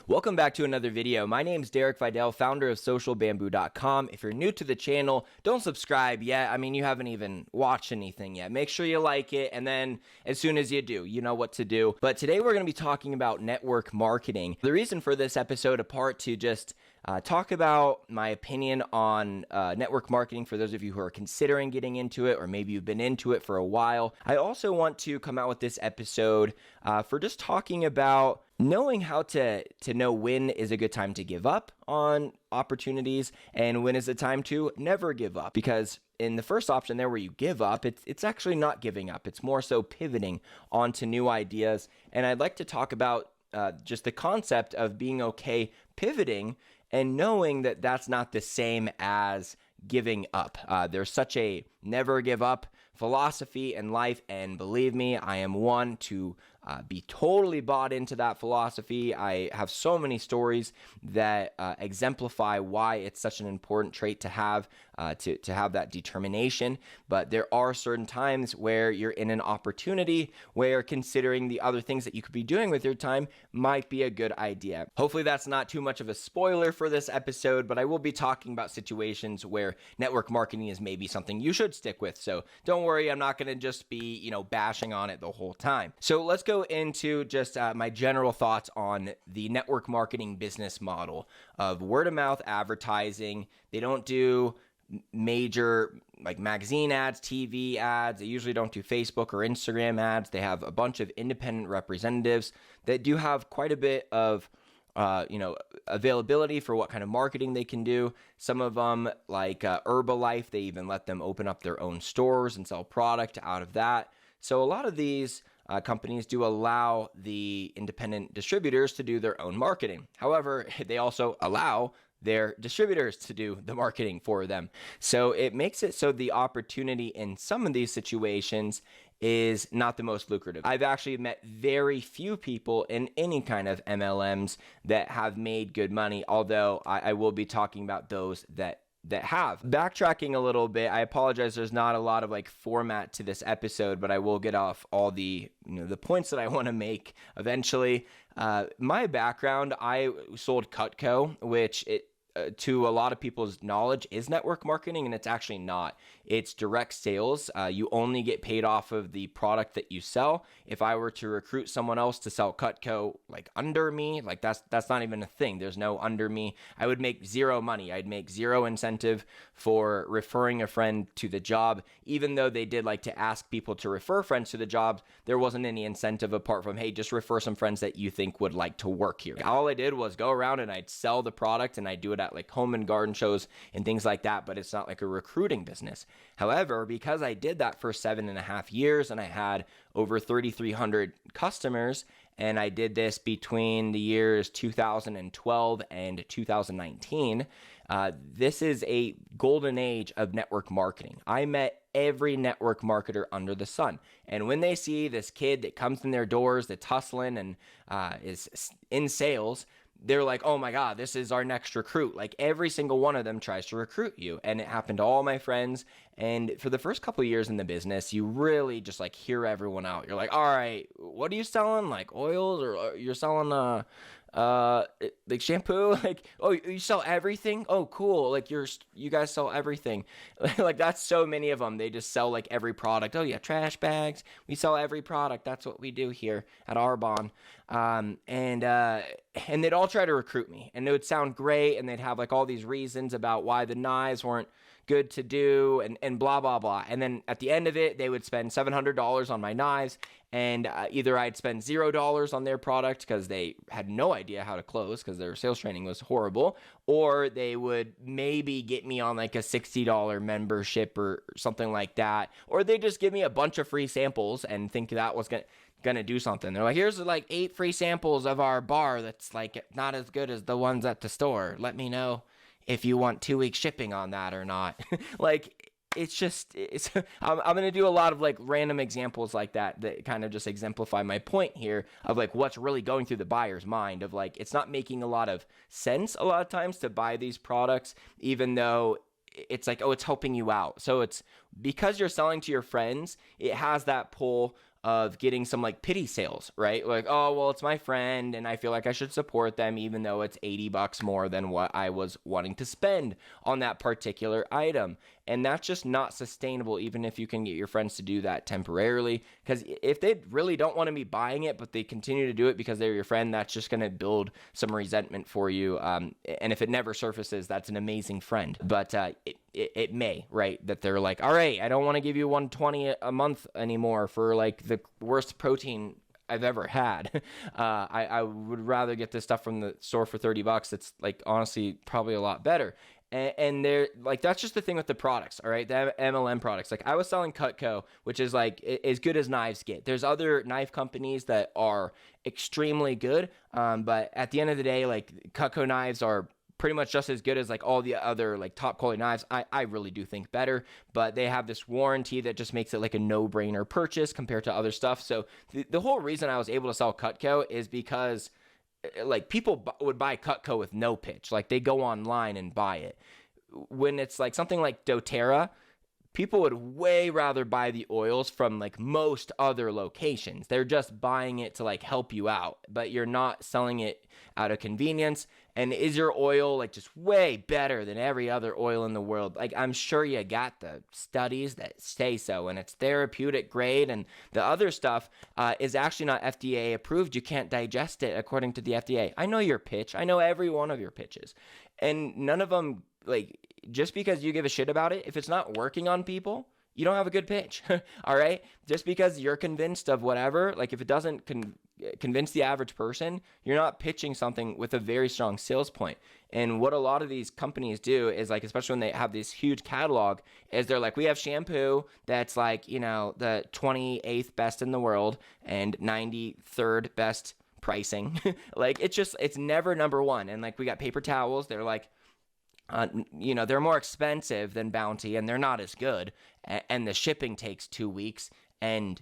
Welcome back to another video. My name is Derek Videll, founder of socialbamboo.com. If you're new to the channel, don't subscribe yet. I mean, you haven't even watched anything yet. Make sure you like it, and then as soon as you do, you know what to do. But today we're going to be talking about network marketing. The reason for this episode, apart to just talk about my opinion on network marketing for those of you who are considering getting into it, or maybe you've been into it for a while. I also want to come out with this episode for just talking about knowing how to know when is a good time to give up on opportunities and when is the time to never give up. Because in the first option there where you give up, it's actually not giving up. It's more so pivoting onto new ideas. And I'd like to talk about just the concept of being okay pivoting and knowing that that's not the same as giving up. There's such a never give up philosophy in life, and believe me, I am one to be totally bought into that philosophy. I have so many stories that exemplify why it's such an important trait to have that determination. But there are certain times where you're in an opportunity where considering the other things that you could be doing with your time might be a good idea. Hopefully that's not too much of a spoiler for this episode, but I will be talking about situations where network marketing is maybe something you should stick with. So don't worry, I'm not going to just be, bashing on it the whole time. So let's go into just my general thoughts on the network marketing business model of word of mouth advertising. They don't do major like magazine ads, TV ads. They usually don't do Facebook or Instagram ads. They have a bunch of independent representatives that do have quite a bit of availability for what kind of marketing they can do. Some of them, like Herbalife, they even let them open up their own stores and sell product out of that. So a lot of these companies do allow the independent distributors to do their own marketing. However, they also allow their distributors to do the marketing for them. So it makes it so the opportunity in some of these situations is not the most lucrative. I've actually met very few people in any kind of MLMs that have made good money, although I will be talking about those that have. Backtracking a little bit, I apologize, there's not a lot of format to this episode, but I will get off all the the points that I want to make eventually. My background, I sold Cutco, which to a lot of people's knowledge is network marketing, and it's actually not. It's direct sales. You only get paid off of the product that you sell. If I were to recruit someone else to sell Cutco under me, that's not even a thing. There's no under me. I would make zero money. I'd make zero incentive for referring a friend to the job. Even though they did like to ask people to refer friends to the job, there wasn't any incentive apart from, hey, just refer some friends that you think would like to work here. All I did was go around and I'd sell the product, and I'd do it at home and garden shows and things like that, but it's not like a recruiting business. However, because I did that for 7.5 years and I had over 3,300 customers, and I did this between the years 2012 and 2019, this is a golden age of network marketing. I met every network marketer under the sun. And when they see this kid that comes in their doors that's hustling and is in sales, they're like, oh my God, this is our next recruit. Every single one of them tries to recruit you. And it happened to all my friends. And for the first couple of years in the business, you really just hear everyone out. You're like, all right, what are you selling? Oils, or you're selling shampoo? Oh, you sell everything? Oh, cool. You guys sell everything. That's so many of them. They just sell every product. Oh yeah, trash bags. We sell every product. That's what we do here at Arbonne. And they'd all try to recruit me, and it would sound great, and they'd have all these reasons about why the knives weren't good to do, and blah blah blah. And then at the end of it, they would spend $700 on my knives, and either I'd spend $0 on their product because they had no idea how to close because their sales training was horrible, or they would maybe get me on a $60 membership or something like that, or they just give me a bunch of free samples and think that was gonna do something. They're like, here's 8 free samples of our bar that's not as good as the ones at the store. Let me know if you want 2 weeks shipping on that or not. I'm gonna do a lot of random examples like that kind of just exemplify my point here of what's really going through the buyer's mind of it's not making a lot of sense a lot of times to buy these products, even though it's it's helping you out. So it's because you're selling to your friends, it has that pull of getting some like pity sales, right? Like, oh, well, it's my friend and I feel like I should support them even though it's $80 more than what I was wanting to spend on that particular item. And that's just not sustainable, even if you can get your friends to do that temporarily. Because if they really don't want to be buying it, but they continue to do it because they're your friend, that's just going to build some resentment for you. And if it never surfaces, that's an amazing friend. But it may, right? That they're like, all right, I don't want to give you $120 a month anymore for like the worst protein I've ever had. I would rather get this stuff from the store for $30. It's like honestly probably a lot better. And they're like, that's just the thing with the products, all right? The MLM products. Like I was selling Cutco, which is like as good as knives get. There's other knife companies that are extremely good, but at the end of the day, like Cutco knives are pretty much just as good as like all the other like top quality knives. I really do think better, but they have this warranty that just makes it like a no-brainer purchase compared to other stuff. So the whole reason I was able to sell Cutco is because like people would buy Cutco with no pitch. Like they go online and buy it. When it's like something like doTERRA, people would way rather buy the oils from like most other locations. They're just buying it to like help you out, but you're not selling it out of convenience. And is your oil like just way better than every other oil in the world? Like I'm sure you got the studies that say so, and it's therapeutic grade, and the other stuff is actually not FDA approved. You can't digest it according to the FDA. I know your pitch. I know every one of your pitches, and none of them, like, just because you give a shit about it, if it's not working on people, you don't have a good pitch. All right? Just because you're convinced of whatever, like if it doesn't convince the average person, you're not pitching something with a very strong sales point. And what a lot of these companies do is like, especially when they have this huge catalog, is they're like, we have shampoo that's like, you know, the 28th best in the world and 93rd best pricing. Like it's never number one. And like we got paper towels, they're like, you know, they're more expensive than Bounty and they're not as good. And the shipping takes 2 weeks, and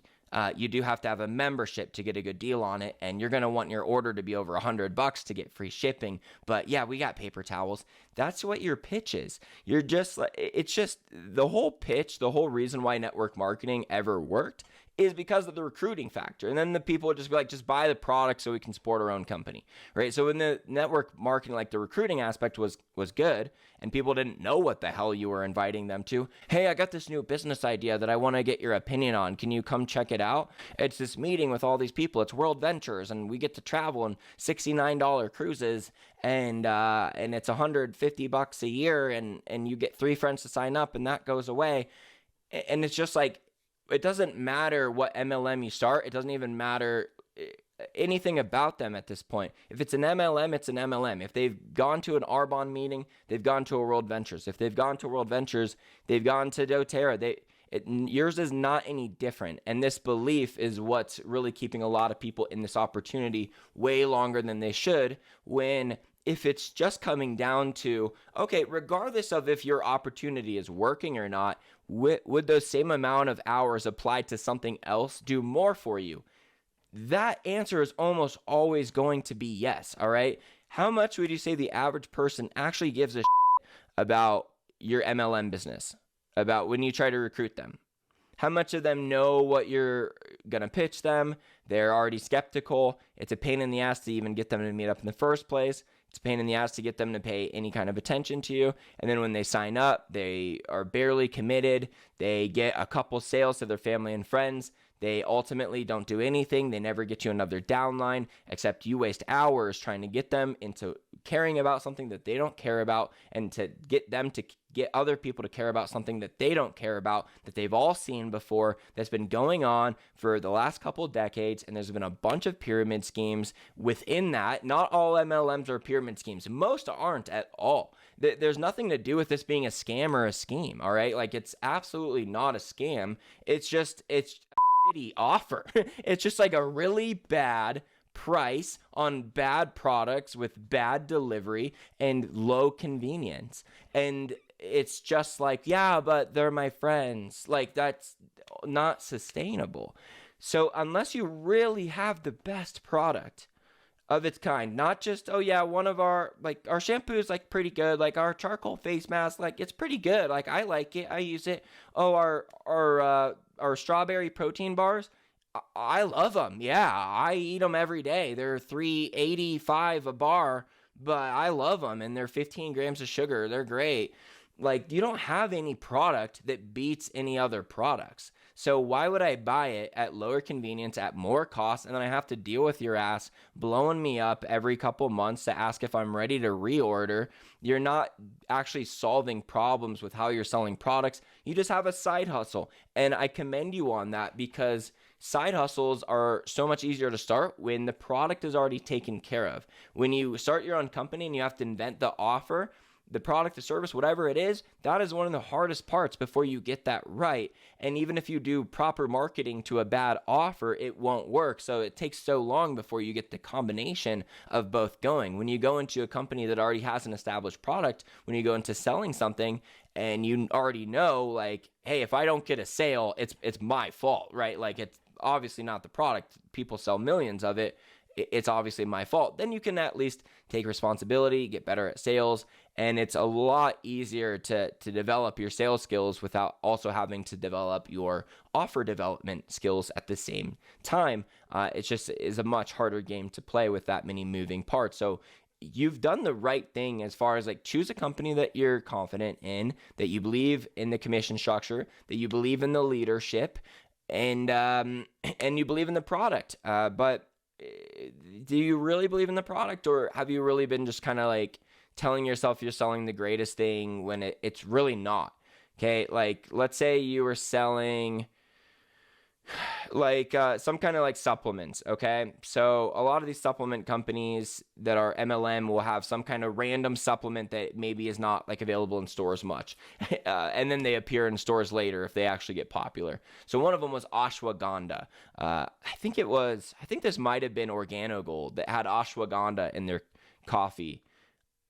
you do have to have a membership to get a good deal on it. And you're going to want your order to be over $100 to get free shipping. But yeah, we got paper towels. That's what your pitch is. You're just like, it's just the whole pitch, the whole reason why network marketing ever worked is because of the recruiting factor. And then the people would just be like, just buy the product so we can support our own company, right? So in the network marketing, like the recruiting aspect was good, and people didn't know what the hell you were inviting them to. Hey, I got this new business idea that I want to get your opinion on. Can you come check it out? It's this meeting with all these people. It's World Ventures, and we get to travel on $69 cruises, and it's $150 a year, and you get 3 friends to sign up, and that goes away. And it's just like, it doesn't matter what MLM you start. It doesn't even matter anything about them at this point. If it's an MLM, it's an MLM. If they've gone to an Arbonne meeting, they've gone to a World Ventures. If they've gone to World Ventures, they've gone to doTERRA. Yours is not any different. And this belief is what's really keeping a lot of people in this opportunity way longer than they should, when if it's just coming down to, okay, regardless of if your opportunity is working or not, would those same amount of hours applied to something else do more for you? That answer is almost always going to be yes, all right? How much would you say the average person actually gives a shit about your MLM business, about when you try to recruit them? How much of them know what you're going to pitch them? They're already skeptical. It's a pain in the ass to even get them to meet up in the first place. It's a pain in the ass to get them to pay any kind of attention to you. And then when they sign up, they are barely committed. They get a couple sales to their family and friends. They ultimately don't do anything. They never get you another downline, except you waste hours trying to get them into caring about something that they don't care about, and to get them to get other people to care about something that they don't care about, that they've all seen before, that's been going on for the last couple of decades. And there's been a bunch of pyramid schemes within that. Not all MLMs are pyramid schemes. Most aren't at all. There's nothing to do with this being a scam or a scheme, all right? Like, it's absolutely not a scam. It's a shitty offer. It's just like a really bad price on bad products with bad delivery and low convenience. And it's just like, yeah, but they're my friends. Like, that's not sustainable. So unless you really have the best product of its kind, not just, oh yeah, one of our shampoo is like pretty good, like our charcoal face mask, like it's pretty good, like I like it, I use it. Oh, our strawberry protein bars, I love them. Yeah, I eat them every day. They're $3.85 a bar, but I love them, and they're 15 grams of sugar. They're great. Like, you don't have any product that beats any other products. So why would I buy it at lower convenience, at more cost, and then I have to deal with your ass blowing me up every couple months to ask if I'm ready to reorder? You're not actually solving problems with how you're selling products. You just have a side hustle. And I commend you on that, because side hustles are so much easier to start when the product is already taken care of. When you start your own company and you have to invent the offer, the product, the service, whatever it is, that is one of the hardest parts before you get that right. And even if you do proper marketing to a bad offer, it won't work. So it takes so long before you get the combination of both going. When you go into a company that already has an established product, when you go into selling something and you already know, like, hey, if I don't get a sale, it's my fault, right? Like, it's obviously not the product. People sell millions of it. It's obviously my fault. Then you can at least take responsibility, get better at sales, and it's a lot easier to develop your sales skills without also having to develop your offer development skills at the same time. It's just is a much harder game to play with that many moving parts. So you've done the right thing as far as, like, choose a company that you're confident in, that you believe in the commission structure, that you believe in the leadership, and you believe in the product. But do you really believe in the product, or have you really been just kind of like telling yourself you're selling the greatest thing when it's really not? Okay, like, let's say you were selling like some kind of like supplements. Okay, so a lot of these supplement companies that are MLM will have some kind of random supplement that maybe is not like available in stores much, and then they appear in stores later if they actually get popular. So one of them was ashwagandha. I think this might have been Organo Gold that had ashwagandha in their coffee.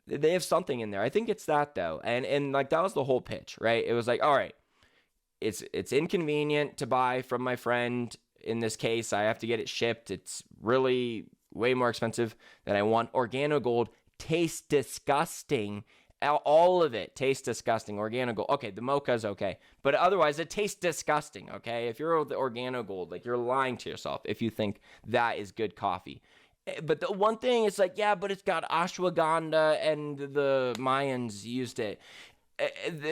They have something in there. I think it's that though, and like that was the whole pitch, right? It was like, all right, it's inconvenient to buy from my friend. In this case, I have to get it shipped. It's really way more expensive than I want. Organo Gold tastes disgusting. All of it tastes disgusting. Organo Gold. Okay, the mocha's okay, but otherwise it tastes disgusting, okay? If you're the Organo Gold, like, you're lying to yourself if you think that is good coffee. But the one thing is like, yeah, but it's got ashwagandha and the Mayans used it.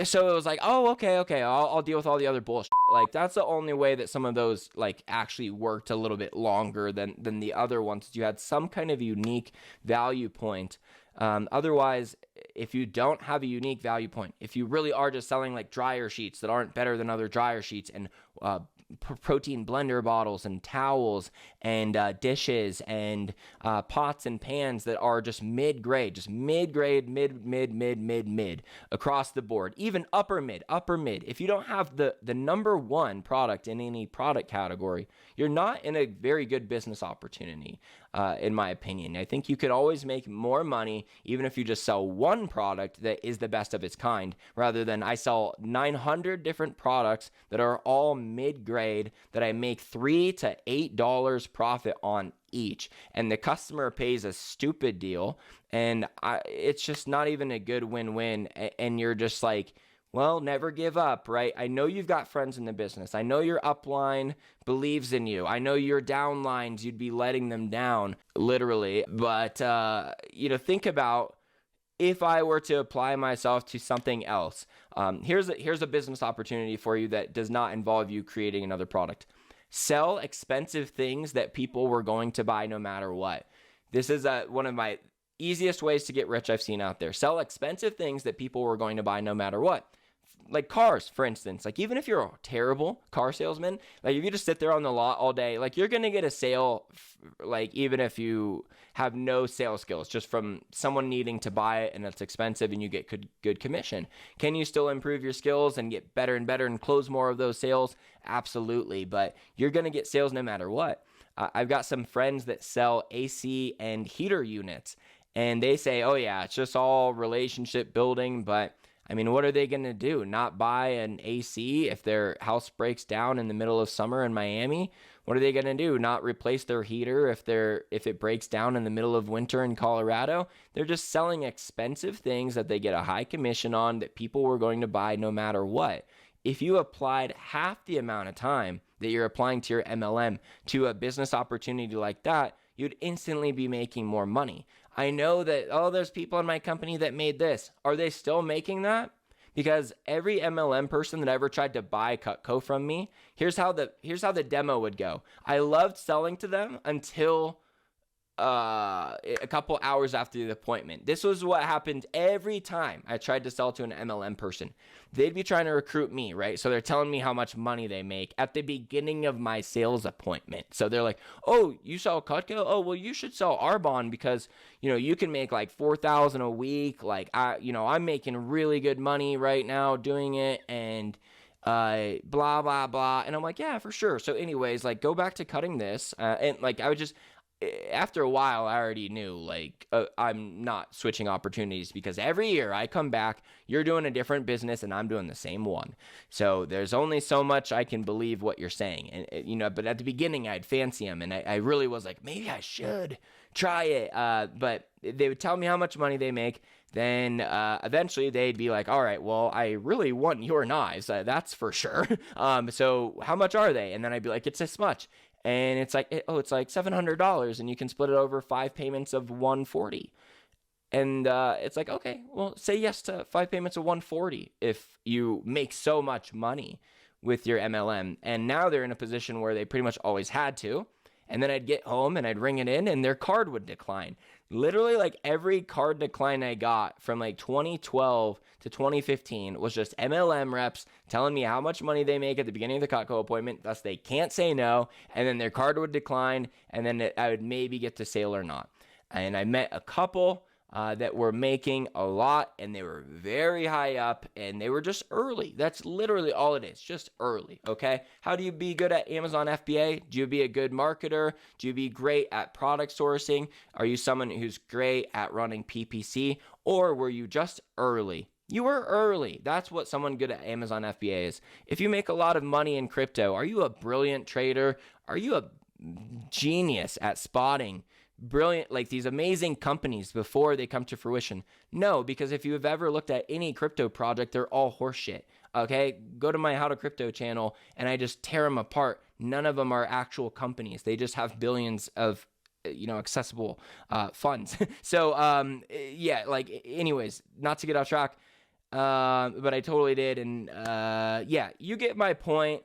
So it was like, oh, okay, I'll deal with all the other bullshit. Like, that's the only way that some of those like actually worked a little bit longer than the other ones. You had some kind of unique value point. Otherwise, if you don't have a unique value point, if you really are just selling like dryer sheets that aren't better than other dryer sheets, and protein blender bottles and towels and dishes and pots and pans that are just mid-grade, mid across the board, even upper mid. If you don't have the number one product in any product category, you're not in a very good business opportunity, in my opinion. I think you could always make more money even if you just sell one product that is the best of its kind, rather than I sell 900 different products that are all mid-grade that I make $3 to $8 profit on each, and the customer pays a stupid deal, and it's just not even a good win-win. And you're just like, well, never give up, right? I know you've got friends in the business. I know your upline believes in you. I know your downlines, you'd be letting them down, literally. But, think about, if I were to apply myself to something else, here's a business opportunity for you that does not involve you creating another product. Sell expensive things that people were going to buy no matter what. This is one of my easiest ways to get rich I've seen out there. Sell expensive things that people were going to buy no matter what. Like cars, for instance. Like, even if you're a terrible car salesman, like if you just sit there on the lot all day, like, you're going to get a sale, like, even if you have no sales skills, just from someone needing to buy it and it's expensive and you get good commission. Can you still improve your skills and get better and better and close more of those sales? Absolutely. But you're going to get sales no matter what. I've got some friends that sell AC and heater units, and they say, oh yeah, it's just all relationship building. But I mean, what are they going to do? Not buy an AC if their house breaks down in the middle of summer in Miami? What are they going to do? Not replace their heater if it breaks down in the middle of winter in Colorado? They're just selling expensive things that they get a high commission on that people were going to buy no matter what. If you applied half the amount of time that you're applying to your MLM to a business opportunity like that, you'd instantly be making more money. I know that, oh, there's people in my company that made this. Are they still making that? Because every MLM person that ever tried to buy Cutco from me, here's how the demo would go. I loved selling to them until a couple hours after the appointment. This was what happened every time I tried to sell to an MLM person. They'd be trying to recruit me, right? So they're telling me how much money they make at the beginning of my sales appointment. So they're like, oh, you sell Cutco? Oh, well, you should sell Arbonne because, you can make like $4,000 a week. Like, I'm making really good money right now doing it, and blah, blah, blah. And I'm like, yeah, for sure. So anyways, like, go back to cutting this. And like, I would just, after a while, I already knew, like, I'm not switching opportunities, because every year I come back, you're doing a different business and I'm doing the same one. So there's only so much I can believe what you're saying. And, but at the beginning I'd fancy them, and I really was like, maybe I should try it. But they would tell me how much money they make. Then eventually they'd be like, all right, well, I really want your knives. That's for sure. So how much are they? And then I'd be like, it's this much. And it's like, it's like $700, and you can split it over 5 payments of $140. And it's like, okay, well, say yes to 5 payments of $140 if you make so much money with your MLM. And now they're in a position where they pretty much always had to. And then I'd get home and I'd ring it in, and their card would decline. Literally, like, every card decline I got from like 2012 to 2015 was just MLM reps telling me how much money they make at the beginning of the Cutco appointment, thus they can't say no, and then their card would decline, and then I would maybe get to sale or not. And I met a couple that were making a lot, and they were very high up, and they were just early. That's literally all it is, just early, okay? How do you be good at Amazon FBA? Do you be a good marketer? Do you be great at product sourcing? Are you someone who's great at running PPC? Or were you just early? You were early. That's what someone good at Amazon FBA is. If you make a lot of money in crypto, are you a brilliant trader? Are you a genius at spotting brilliant, like, these amazing companies before they come to fruition? No, because if you have ever looked at any crypto project, they're all horseshit. Okay, go to my How to Crypto channel and I just tear them apart. None of them are actual companies. They just have billions of accessible funds. So yeah, like, anyways, not to get off track, but I totally did. And yeah, you get my point.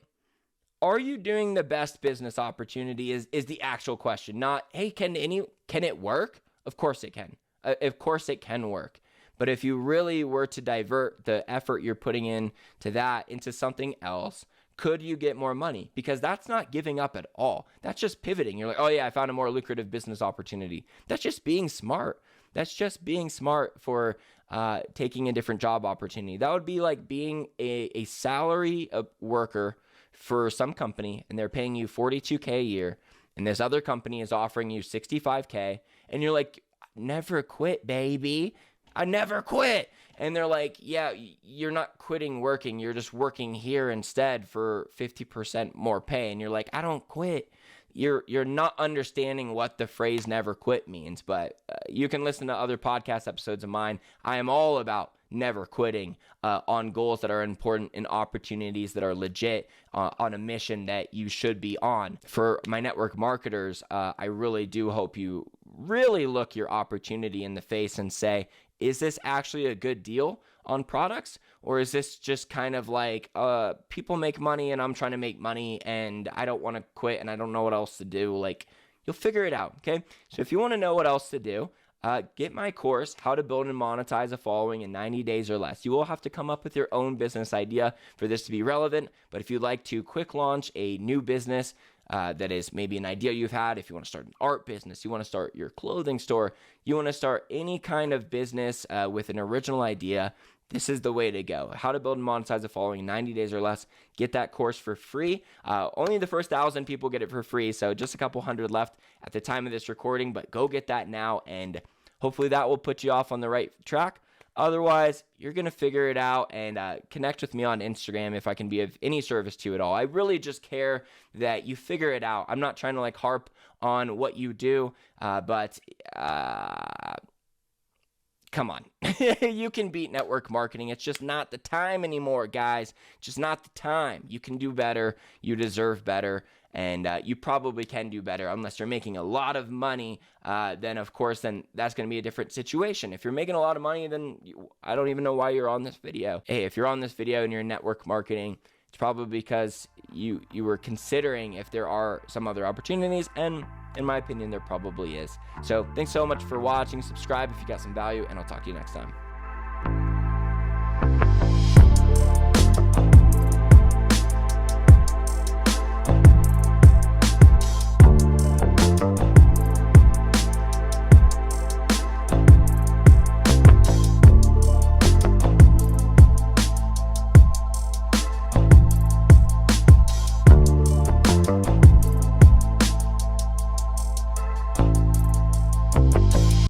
Are you doing the best business opportunity is the actual question, not, hey, can it work? Of course it can. Of course it can work. But if you really were to divert the effort you're putting in to that into something else, could you get more money? Because that's not giving up at all. That's just pivoting. You're like, oh yeah, I found a more lucrative business opportunity. That's just being smart. That's just being smart for taking a different job opportunity. That would be like being a salary worker for some company, and they're paying you $42K a year, and this other company is offering you $65K, and you're like, never quit, baby. I never quit. And they're like, yeah, you're not quitting working. You're just working here instead for 50% more pay. And you're like, I don't quit. You're not understanding what the phrase never quit means, but you can listen to other podcast episodes of mine. I am all about never quitting on goals that are important and opportunities that are legit on a mission that you should be on. For my network marketers, I really do hope you really look your opportunity in the face and say, is this actually a good deal on products? Or is this just kind of like, people make money and I'm trying to make money and I don't want to quit and I don't know what else to do? Like, you'll figure it out, okay? So if you want to know what else to do, get my course, How to Build and Monetize a Following in 90 Days or Less. You will have to come up with your own business idea for this to be relevant, but if you'd like to quick launch a new business that is maybe an idea you've had, if you want to start an art business, you want to start your clothing store, you want to start any kind of business with an original idea, this is the way to go. How to Build and Monetize a Following in 90 Days or Less. Get that course for free. Only the first 1,000 people get it for free, so just a couple hundred left at the time of this recording, but go get that now, and hopefully that will put you off on the right track. Otherwise, you're going to figure it out, and connect with me on Instagram if I can be of any service to you at all. I really just care that you figure it out. I'm not trying to harp on what you do, but come on. You can beat network marketing. It's just not the time anymore, guys. Just not the time. You can do better. You deserve better. And you probably can do better unless you're making a lot of money. Then, of course, then that's going to be a different situation. If you're making a lot of money, then I don't even know why you're on this video. Hey, if you're on this video and you're in network marketing, it's probably because you were considering if there are some other opportunities, and in my opinion, there probably is. So thanks so much for watching. Subscribe if you got some value, and I'll talk to you next time.